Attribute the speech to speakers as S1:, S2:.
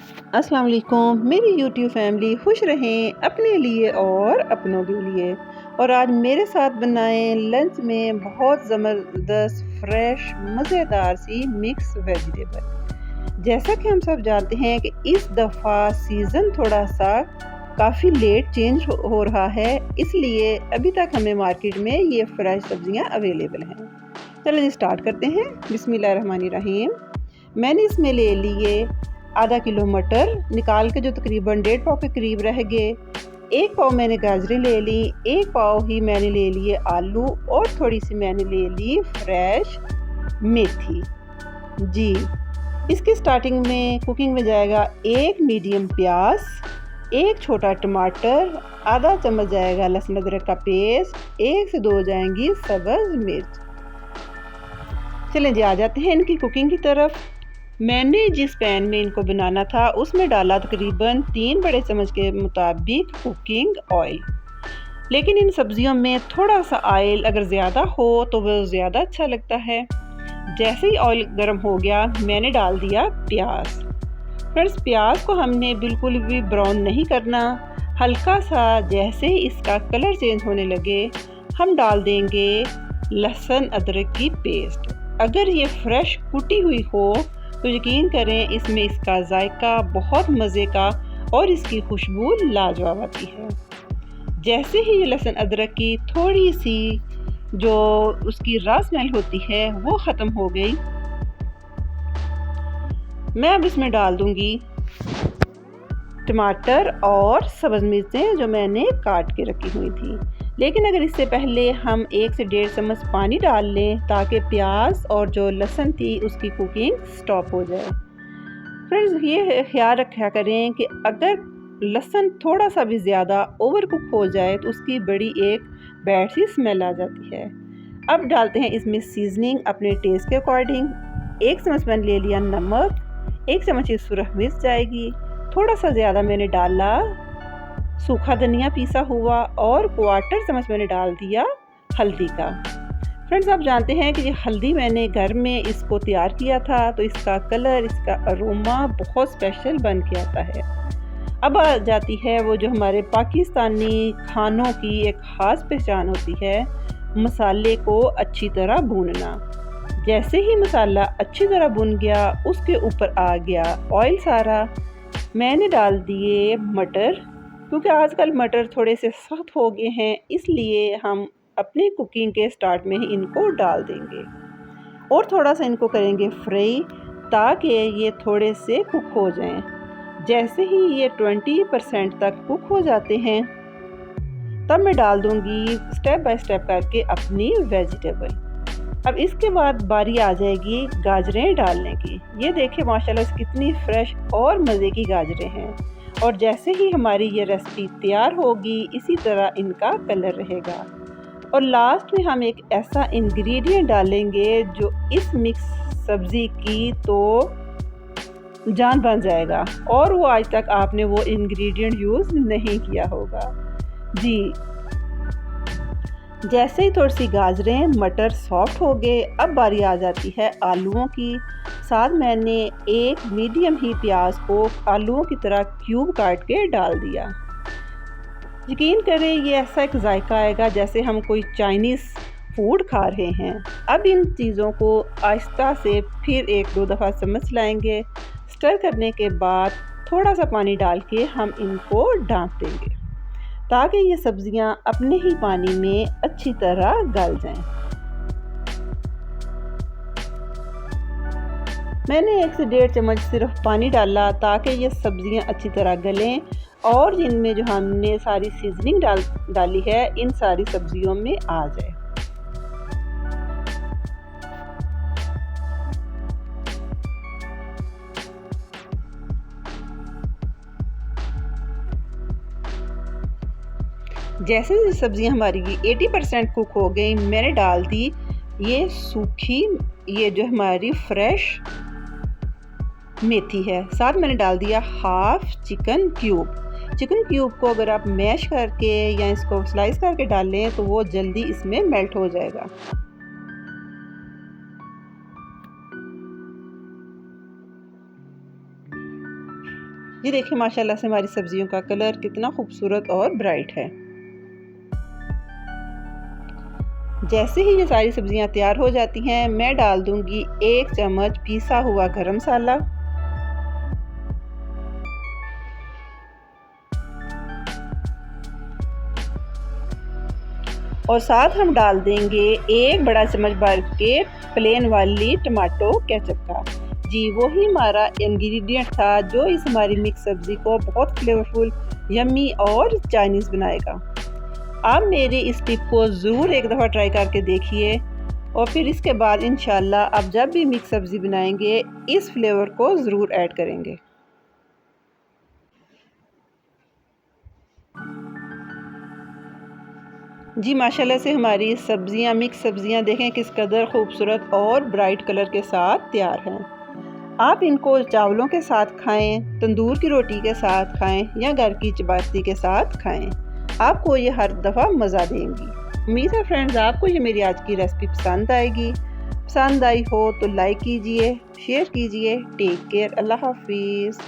S1: अस्सलाम वालेकुम मेरी यूट्यूब फैमिली खुश रहें अपने लिए और अपनों के लिए। और आज मेरे साथ बनाएं लंच में बहुत ज़बरदस्त फ्रेश मज़ेदार सी मिक्स वेजिटेबल। जैसा कि हम सब जानते हैं कि इस दफ़ा सीज़न थोड़ा सा काफ़ी लेट चेंज हो रहा है, इसलिए अभी तक हमें मार्केट में ये फ्रेश सब्जियां अवेलेबल हैं। चलिए स्टार्ट करते हैं। बिस्मिल्लाहिर्रहमानिर्रहीम। मैंने इसमें ले लिए आधा किलो मटर निकाल के, जो तकरीबन 1.5 पाव के करीब रह गए। 1 पाव मैंने गाजरें ले ली, 1 पाव ही मैंने ले लिए आलू और थोड़ी सी मैंने ले ली फ्रेश मेथी। जी, इसकी स्टार्टिंग में कुकिंग में जाएगा 1 मीडियम प्याज, 1 छोटा टमाटर, आधा चम्मच जाएगा लहसुन अदरक का पेस्ट, 1 से 2 जाएंगी सब्ज़ मिर्च। चलें जी, आ जाते हैं इनकी कुकिंग की तरफ। मैंने जिस पैन में इनको बनाना था उसमें डाला तकरीबन 3 बड़े चम्मच के मुताबिक कुकिंग ऑयल। लेकिन इन सब्जियों में थोड़ा सा ऑयल अगर ज़्यादा हो तो वो ज़्यादा अच्छा लगता है। जैसे ही ऑयल गर्म हो गया मैंने डाल दिया प्याज। फ्रेंड्स, प्याज को हमने बिल्कुल भी ब्राउन नहीं करना, हल्का सा जैसे ही इसका कलर चेंज होने लगे हम डाल देंगे लहसुन अदरक की पेस्ट। अगर ये फ्रेश कुटी हुई हो तो यकीन करें इसमें इसका जायका बहुत मज़े का और इसकी खुशबू लाजवाब आती है। जैसे ही ये लहसुन अदरक की थोड़ी सी जो उसकी रस स्मेल होती है वो ख़त्म हो गई, मैं अब इसमें डाल दूंगी टमाटर और सब्ज़ मिर्चें जो मैंने काट के रखी हुई थी। लेकिन अगर इससे पहले हम 1 से 1.5 चम्मच पानी डाल लें ताकि प्याज और जो लहसुन थी उसकी कुकिंग स्टॉप हो जाए। फ्रेंड्स, ये ख्याल रखा करें कि अगर लहसुन थोड़ा सा भी ज़्यादा ओवर कुक हो जाए तो उसकी बड़ी एक बैड सी स्मेल आ जाती है। अब डालते हैं इसमें सीजनिंग अपने टेस्ट के अकॉर्डिंग। 1 चम्मच मैंने ले लिया नमक, 1 चम्मच सुरख मिर्च जाएगी, थोड़ा सा ज़्यादा मैंने डाला सूखा धनिया पीसा हुआ और 1/4 चम्मच मैंने डाल दिया हल्दी का। फ्रेंड्स, आप जानते हैं कि ये हल्दी मैंने घर में इसको तैयार किया था तो इसका कलर, इसका अरोमा बहुत स्पेशल बन के आता है। अब आ जाती है वो जो हमारे पाकिस्तानी खानों की एक ख़ास पहचान होती है, मसाले को अच्छी तरह भूनना। जैसे ही मसाला अच्छी तरह भुन गया उसके ऊपर आ गया ऑयल सारा। मैंने डाल दिए मटर, क्योंकि आजकल मटर थोड़े से सख्त हो गए हैं इसलिए हम अपनी कुकिंग के स्टार्ट में ही इनको डाल देंगे और थोड़ा सा इनको करेंगे फ्राई ताकि ये थोड़े से कुक हो जाएं। जैसे ही ये 20% तक कुक हो जाते हैं तब मैं डाल दूंगी स्टेप बाय स्टेप करके अपनी वेजिटेबल। अब इसके बाद बारी आ जाएगी गाजरें डालने की। ये देखिए माशाल्लाह से कितनी फ्रेश और मज़े की गाजरें हैं। और जैसे ही हमारी ये रेसिपी तैयार होगी इसी तरह इनका कलर रहेगा। और लास्ट में हम एक ऐसा इंग्रेडिएंट डालेंगे जो इस मिक्स सब्ज़ी की तो जान बन जाएगा और वो आज तक आपने वो इंग्रेडिएंट यूज़ नहीं किया होगा। जी, जैसे ही थोड़ी सी गाजरें मटर सॉफ्ट हो गए अब बारी आ जाती है आलूओं की। साथ मैंने एक मीडियम ही प्याज को आलूओं की तरह क्यूब काट के डाल दिया। यकीन करें ये ऐसा एक जायका आएगा जैसे हम कोई चाइनीज़ फूड खा रहे हैं। अब इन चीज़ों को आहिस्ता से फिर 1-2 दफ़ा चम्मच लाएंगे। स्टर करने के बाद थोड़ा सा पानी डाल के हम इनको ढाँप देंगे ताकि ये सब्जियां अपने ही पानी में अच्छी तरह गल जाएं। मैंने 1 से 1.5 चम्मच सिर्फ पानी डाला ताकि ये सब्जियां अच्छी तरह गलें और इनमें जो हमने सारी सीजनिंग डाली है इन सारी सब्जियों में आ जाए। जैसे सब्जियां हमारी 80% कुक हो गई मैंने डाल दी ये सूखी, ये जो हमारी फ्रेश मेथी है। साथ मैंने डाल दिया half chicken cube. Chicken cube को अगर आप मैश करके या इसको स्लाइस करके डालें तो वो जल्दी इसमें मेल्ट हो जाएगा। ये देखिए माशाल्लाह से हमारी सब्जियों का कलर कितना खूबसूरत और ब्राइट है। जैसे ही ये सारी सब्जियां तैयार हो जाती हैं, मैं डाल दूंगी 1 चम्मच पिसा हुआ गरम मसाला और साथ हम डाल देंगे 1 बड़ा चम्मच भर के प्लेन वाली टमाटो केचप का। जी वही हमारा इंग्रेडिएंट था जो इस हमारी मिक्स सब्ज़ी को बहुत फ्लेवरफुल, यम्मी और चाइनीज़ बनाएगा। आप मेरी इस टिप को ज़रूर एक दफ़ा ट्राई करके देखिए और फिर इसके बाद इंशाल्लाह आप जब भी मिक्स सब्ज़ी बनाएंगे इस फ्लेवर को ज़रूर ऐड करेंगे। जी माशाल्लाह से हमारी सब्ज़ियाँ मिक्स सब्ज़ियाँ देखें किस कदर खूबसूरत और ब्राइट कलर के साथ तैयार हैं। आप इनको चावलों के साथ खाएं, तंदूर की रोटी के साथ खाएं या घर की चपाती के साथ खाएं। आपको ये हर दफ़ा मज़ा देंगी। उम्मीद है फ्रेंड्स आपको ये मेरी आज की रेसिपी पसंद आएगी। पसंद आई हो तो लाइक कीजिए, शेयर कीजिए। टेक केयर, अल्लाह हाफिज़।